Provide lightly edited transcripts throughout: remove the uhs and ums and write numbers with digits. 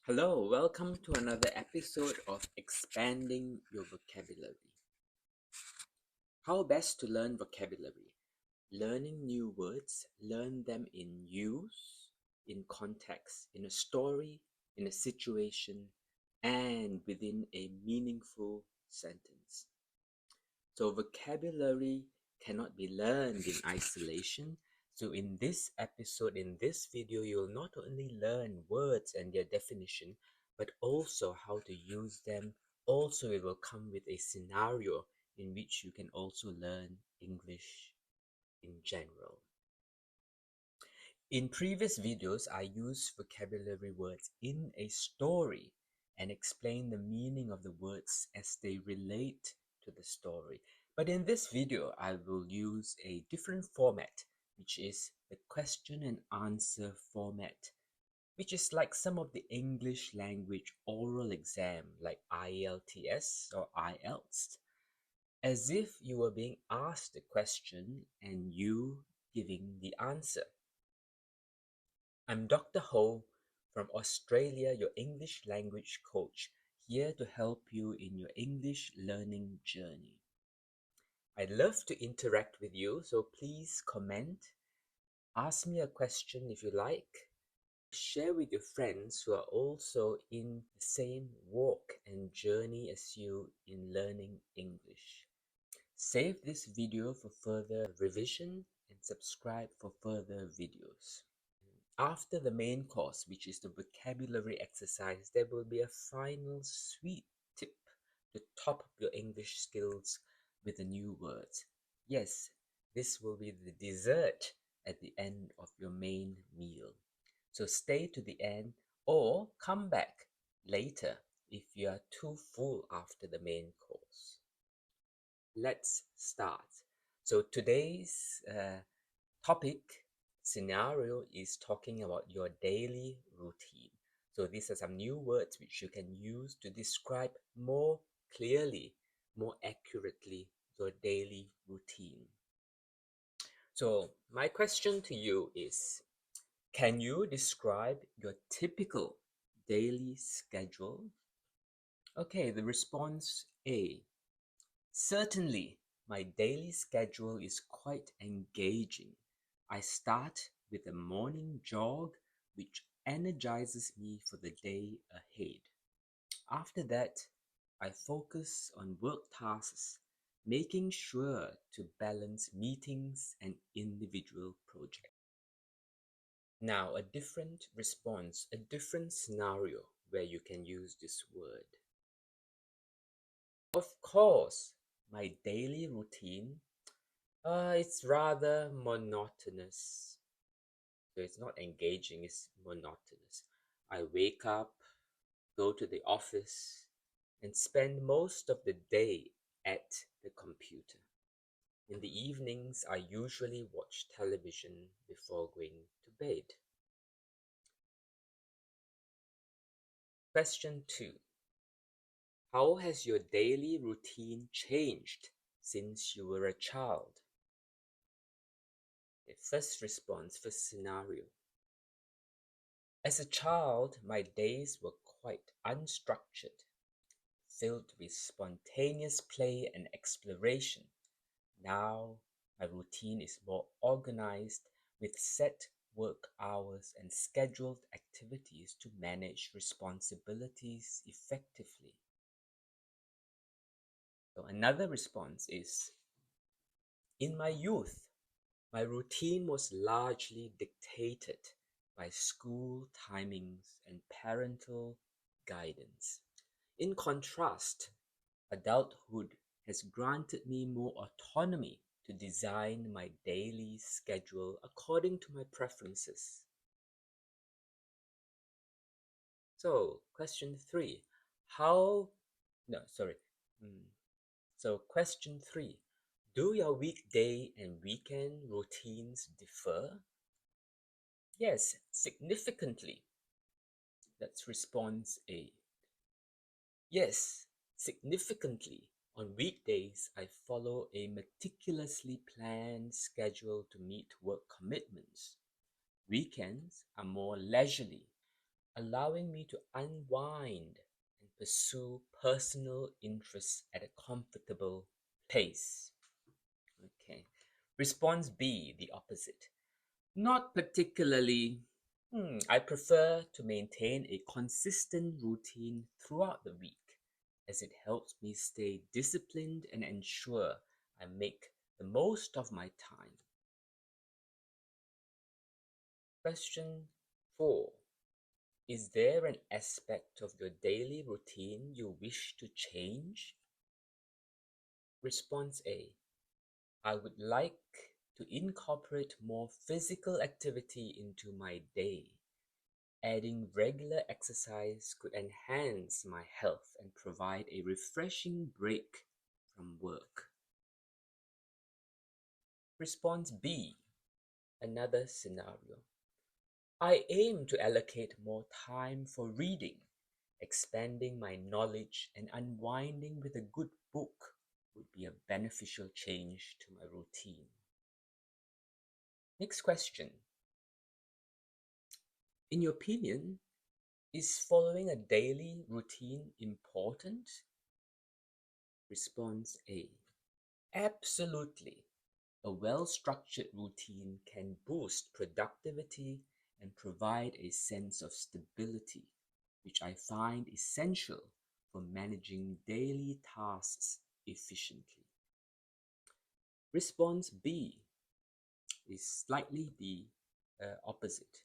Hello, welcome to another episode of Expanding Your Vocabulary. How best to learn vocabulary? Learning new words, learn them in use, in context, in a story, in a situation, and within a meaningful sentence. So vocabulary cannot be learned in isolation. So in this episode, in this video, you'll not only learn words and their definition, but also how to use them. Also, it will come with a scenario in which you can also learn English in general. In previous videos, I used vocabulary words in a story and explain the meaning of the words as they relate to the story. But in this video, I will use a different format, which is the question and answer format, which is like some of the English language oral exam like IELTS or IELTS, as if you were being asked a question and you giving the answer. I'm Dr. Ho from Australia, your English language coach, here to help you in your English learning journey. I'd love to interact with you, so please comment, ask me a question if you like, share with your friends who are also in the same walk and journey as you in learning English. Save this video for further revision and subscribe for further videos. After the main course, which is the vocabulary exercise, there will be a final sweet tip to top up your English skills with the new words. Yes, this will be the dessert at the end of your main meal. So stay to the end or come back later if you are too full after the main course. Let's start. So today's topic scenario is talking about your daily routine. So these are some new words which you can use to describe more clearly, more accurately your daily routine. So my question to you is, can you describe your typical daily schedule? Okay, the response A. Certainly, my daily schedule is quite engaging. I start with a morning jog, which energizes me for the day ahead. After that, I focus on work tasks, making sure to balance meetings and individual projects. Now, a different response, a different scenario where you can use this word. Of course, my daily routine, it's rather monotonous. So it's not engaging, it's monotonous. I wake up, go to the office, and spend most of the day at the computer. In the evenings, I usually watch television before going to bed. Question 2. How has your daily routine changed since you were a child? Okay, first response, first scenario. As a child, my days were quite unstructured, filled with spontaneous play and exploration. Now, my routine is more organized with set work hours and scheduled activities to manage responsibilities effectively. So another response is, in my youth, my routine was largely dictated by school timings and parental guidance. In contrast, adulthood has granted me more autonomy to design my daily schedule according to my preferences. So, question 3. Question 3. Do your weekday and weekend routines differ? Yes, significantly. That's response A. Yes, significantly. On weekdays, I follow a meticulously planned schedule to meet work commitments. Weekends are more leisurely. allowing me to unwind and pursue personal interests at a comfortable pace. Okay. Response B, the opposite. Not particularly. I prefer to maintain a consistent routine throughout the week, as it helps me stay disciplined and ensure I make the most of my time. Question 4. Is there an aspect of your daily routine you wish to change? Response A. I would like to incorporate more physical activity into my day. Adding regular exercise could enhance my health and provide a refreshing break from work. Response B. Another scenario. I aim to allocate more time for reading. Expanding my knowledge and unwinding with a good book would be a beneficial change to my routine. Next question. In your opinion, is following a daily routine important? Response A. Absolutely. A well-structured routine can boost productivity and provide a sense of stability, which I find essential for managing daily tasks efficiently. Response B is slightly the opposite.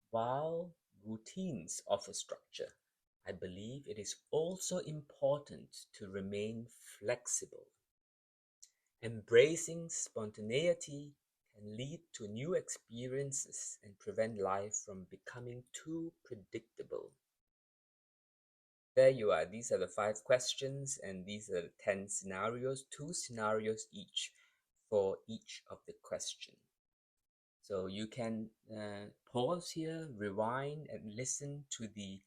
While routines offer structure, I believe it is also important to remain flexible. Embracing spontaneity can lead to new experiences and prevent life from becoming too predictable. There you are. These are the 5 questions and these are the 10 scenarios, 2 scenarios each for each of the questions. So you can pause here, rewind, and listen to the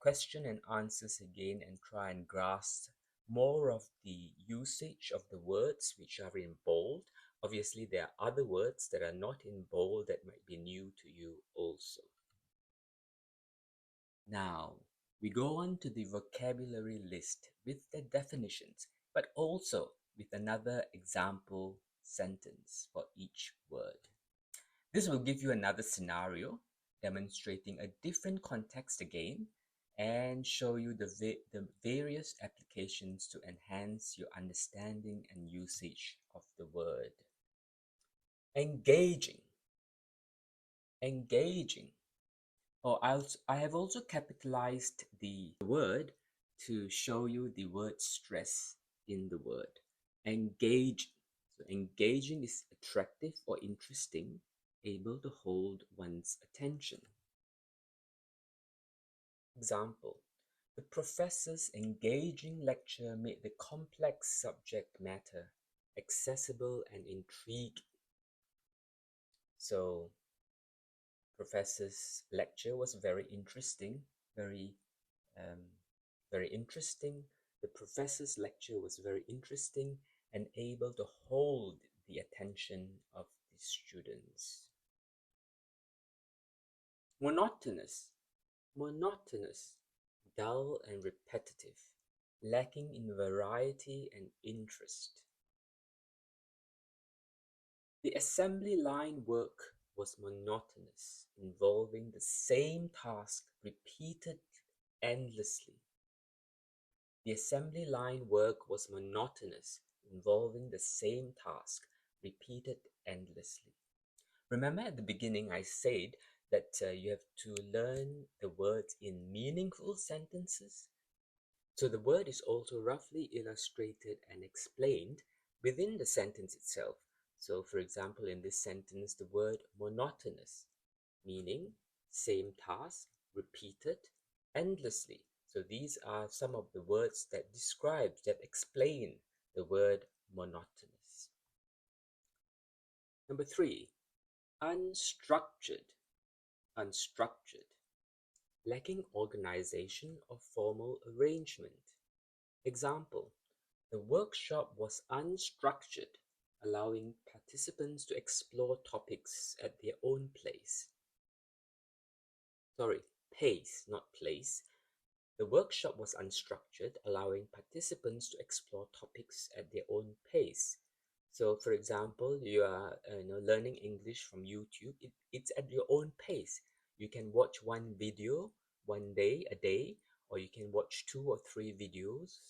question and answers again and try and grasp more of the usage of the words which are in bold. Obviously, there are other words that are not in bold that might be new to you also. Now, we go on to the vocabulary list with the definitions, but also with another example sentence for each word. This will give you another scenario demonstrating a different context again and show you the various applications to enhance your understanding and usage of the word. Engaging. Engaging. I have also capitalized the word to show you the word stress in the word. Engage. So engaging is attractive or interesting, able to hold one's attention. Example. The professor's engaging lecture made the complex subject matter accessible and intriguing. So, professor's lecture was very interesting, very interesting. The professor's lecture was very interesting and able to hold the attention of the students. Monotonous. Monotonous, dull and repetitive, lacking in variety and interest. The assembly line work was monotonous, involving the same task repeated endlessly. The assembly line work was monotonous, involving the same task repeated endlessly. Remember at the beginning I said that you have to learn the words in meaningful sentences. So the word is also roughly illustrated and explained within the sentence itself. So for example, in this sentence, the word monotonous, meaning same task, repeated endlessly. So these are some of the words that describe, that explain the word monotonous. Number 3, unstructured. Unstructured, lacking organization or formal arrangement. Example, the workshop was unstructured, allowing participants to explore topics at their own pace. pace, not place. The workshop was unstructured, allowing participants to explore topics at their own pace. So, for example, you are learning English from YouTube. It's at your own pace. You can watch one video one day, a day, or you can watch 2 or 3 videos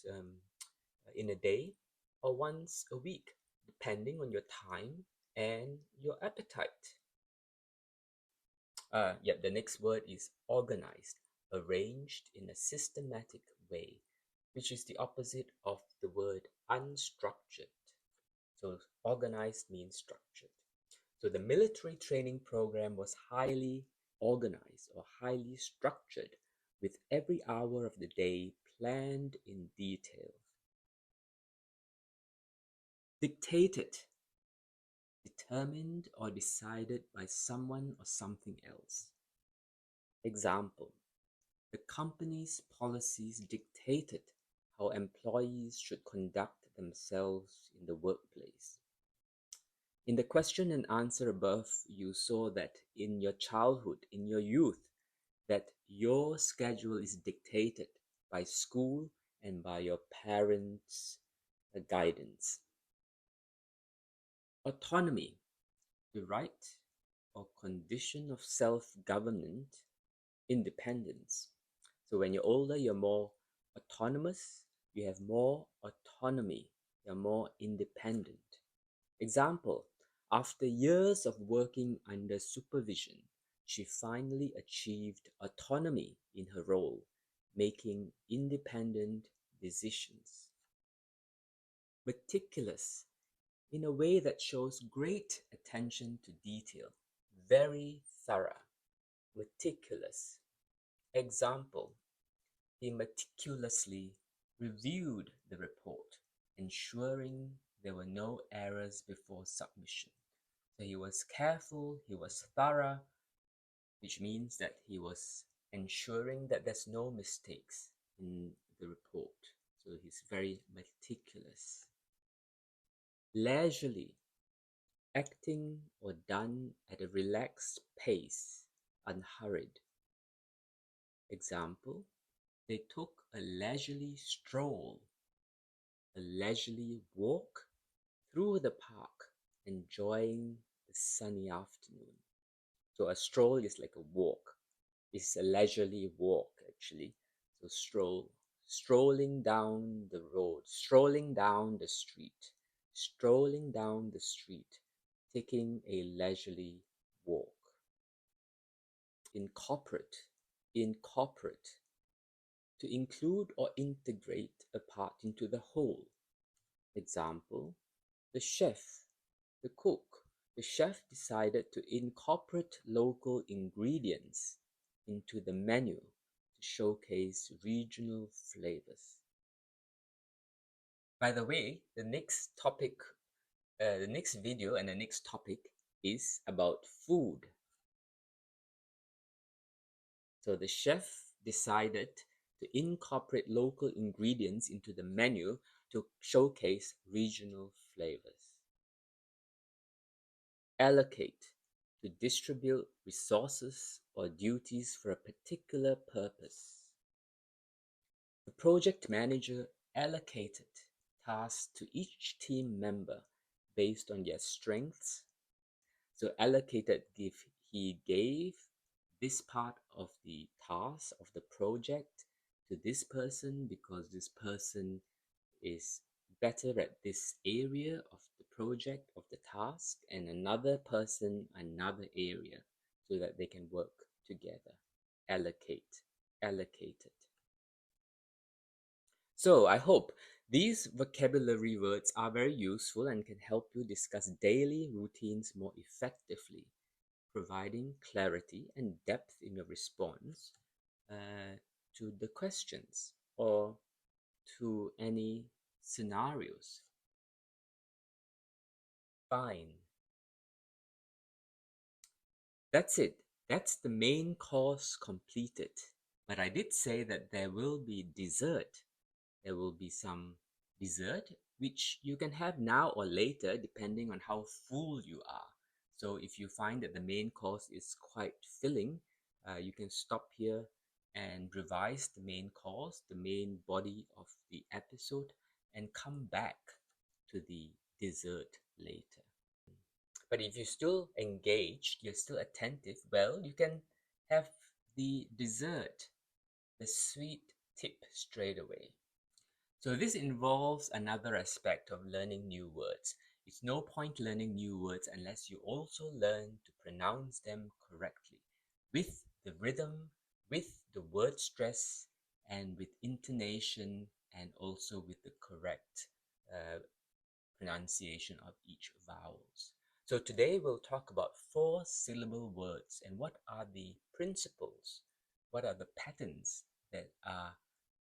in a day, or once a week, depending on your time and your appetite. The next word is organized, arranged in a systematic way, which is the opposite of the word unstructured. So organized means structured. So the military training program was highly organized or highly structured, with every hour of the day planned in detail. Dictated, determined or decided by someone or something else. Example, the company's policies dictated how employees should conduct themselves in the workplace. In the question and answer above, you saw that in your childhood, in your youth, that your schedule is dictated by school and by your parents' guidance. Autonomy, the right or condition of self-government, independence. So when you're older, you're more autonomous, you have more autonomy, you're more independent. Example, after years of working under supervision, she finally achieved autonomy in her role, making independent decisions. Meticulous, in a way that shows great attention to detail, very thorough. Meticulous. Example, he meticulously reviewed the report, ensuring there were no errors before submission. So he was careful, he was thorough, which means that he was ensuring that there's no mistakes in the report. So he's very meticulous. Leisurely, acting or done at a relaxed pace, unhurried. Example, they took a leisurely stroll, a leisurely walk through the park, enjoying the sunny afternoon. So a stroll is like a walk. It's a leisurely walk, actually. So strolling down the road, strolling down the street, strolling down the street, taking a leisurely walk. Incorporate, to include or integrate a part into the whole. Example, the chef, the cook. The chef decided to incorporate local ingredients into the menu to showcase regional flavors. By the way, the next video and the next topic is about food. So the chef decided to incorporate local ingredients into the menu to showcase regional flavors. Allocate, to distribute resources or duties for a particular purpose. The project manager allocated tasks to each team member based on their strengths. So allocated, he gave this part of the task of the project to this person because this person is better at this area of the project, of the task, and another person another area, so that they can work together. Allocate, allocated. So I hope these vocabulary words are very useful and can help you discuss daily routines more effectively, providing clarity and depth in your response to the questions or to any scenarios. Fine. That's it. That's the main course completed. But I did say that there will be dessert. There will be some dessert which you can have now or later depending on how full you are. So if you find that the main course is quite filling, you can stop here and revise the main course, the main body of the episode, and come back to the dessert later. But if you're still engaged, you're still attentive, well, you can have the dessert, the sweet tip straight away. So this involves another aspect of learning new words. It's no point learning new words unless you also learn to pronounce them correctly, with the rhythm, with the word stress, and with intonation, and also with the correct pronunciation of each vowels. So today we'll talk about 4-syllable words and what are the principles, what are the patterns that are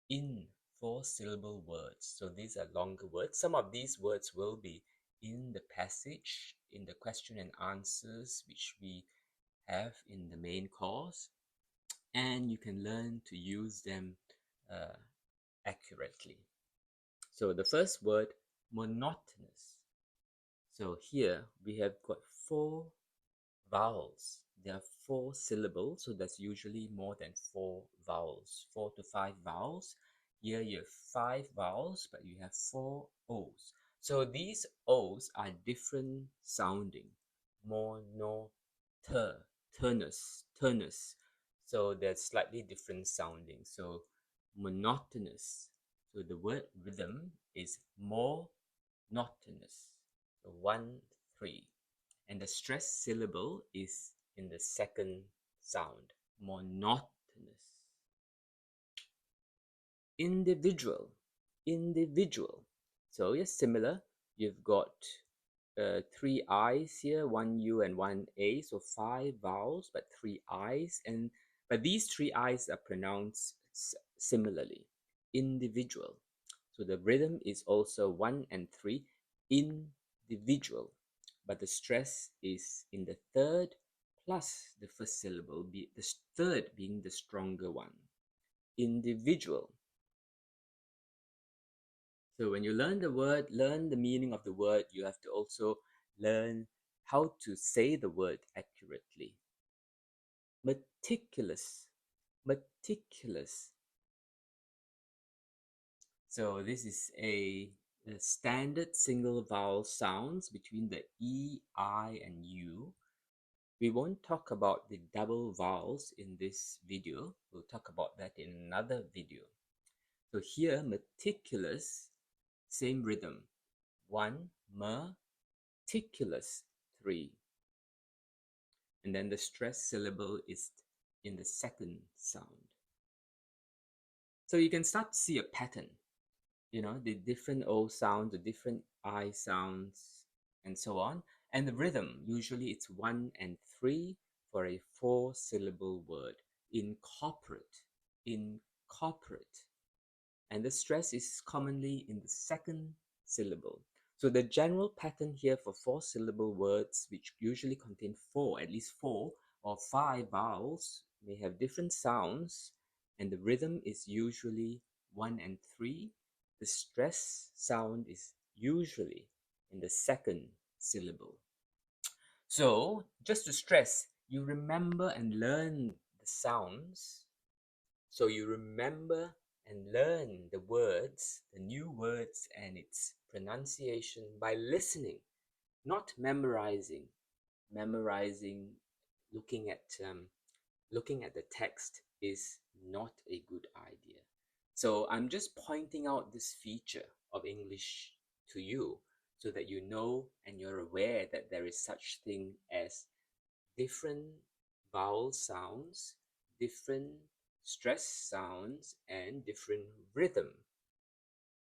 in 4-syllable words. So these are longer words. Some of these words will be in the passage, in the question and answers, which we have in the main course, and you can learn to use them accurately. So the first word, monotonous. So here we have got 4 vowels. There are 4 syllables, so that's usually more than 4 vowels, 4 to 5 vowels. Here you have 5 vowels, but you have 4 O's. So these O's are different sounding. Turnus. So they're slightly different sounding. So monotonous. So the word rhythm is more monotonous. So 1, 3. And the stress syllable is in the second sound, monotonous. Individual. So yes, similar. You've got 3 I's here, 1 U and 1 A, so 5 vowels, but 3 I's. But these 3 I's are pronounced similarly. Individual. So the rhythm is also 1 and 3, individual. But the stress is in the third plus the first syllable, the third being the stronger one. Individual. So when you learn the word, learn the meaning of the word, you have to also learn how to say the word accurately. Meticulous. So this is a standard single vowel sounds between the E, I, and U. We won't talk about the double vowels in this video. We'll talk about that in another video. So here, meticulous, same rhythm. 1, meticulous, 3. And then the stress syllable is in the second sound. So you can start to see a pattern. You know, the different O sounds, the different I sounds, and so on. And the rhythm, usually it's 1 and 3 for a 4-syllable word. Incorporate. And the stress is commonly in the second syllable. So the general pattern here for 4-syllable words, which usually contain 4, at least 4 or 5 vowels, may have different sounds, and the rhythm is usually 1 and 3. The stress sound is usually in the second syllable. So, just to stress, you remember and learn the sounds. So you remember and learn the words, the new words and its pronunciation by listening, not memorizing. Looking at the text is not a good idea. So I'm just pointing out this feature of English to you so that you know and you're aware that there is such thing as different vowel sounds, different stress sounds, and different rhythm.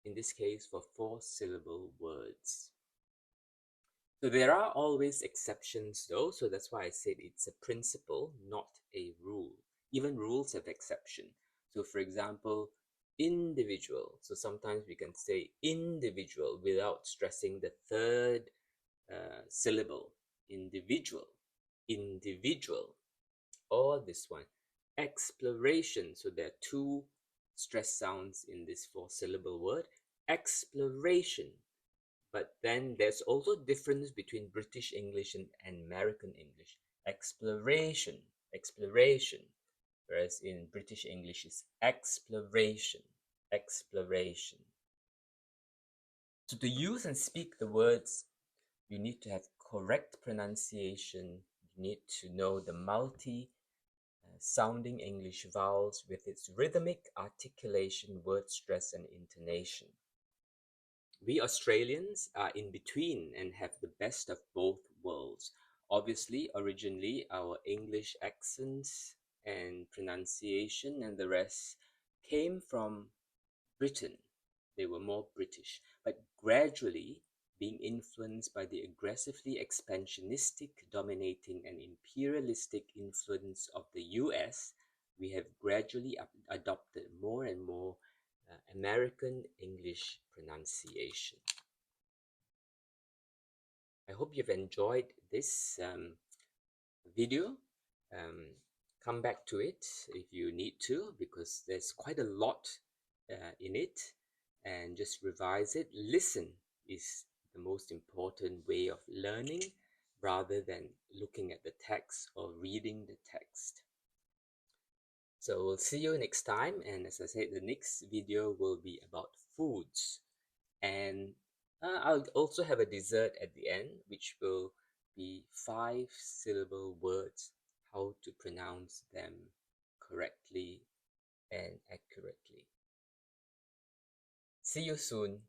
In this case, for 4-syllable words. So there are always exceptions though, so that's why I said it's a principle, not a rule. Even rules have exception. So for example, individual. So sometimes we can say individual without stressing the third syllable. Individual. Or this one, exploration. So there are 2 stress sounds in this 4-syllable word. Exploration. But then there's also difference between British English and American English. Exploration. whereas in British English it's exploration. Exploration. So to use and speak the words, you need to have correct pronunciation. You need to know the multi sounding English vowels with its rhythmic articulation, word stress, and intonation. We Australians are in between and have the best of both worlds. Obviously, originally our English accents and pronunciation and the rest came from Britain. They were more British, but gradually, being influenced by the aggressively expansionistic, dominating, and imperialistic influence of the US, we have gradually adopted more and more American English pronunciation. I hope you've enjoyed this video. Come back to it if you need to, because there's quite a lot in it, and just revise it. Listen is the most important way of learning rather than looking at the text or reading the text. So we'll see you next time, and as I said, the next video will be about foods, and I'll also have a dessert at the end, which will be 5-syllable words, how to pronounce them correctly and accurately. See you soon.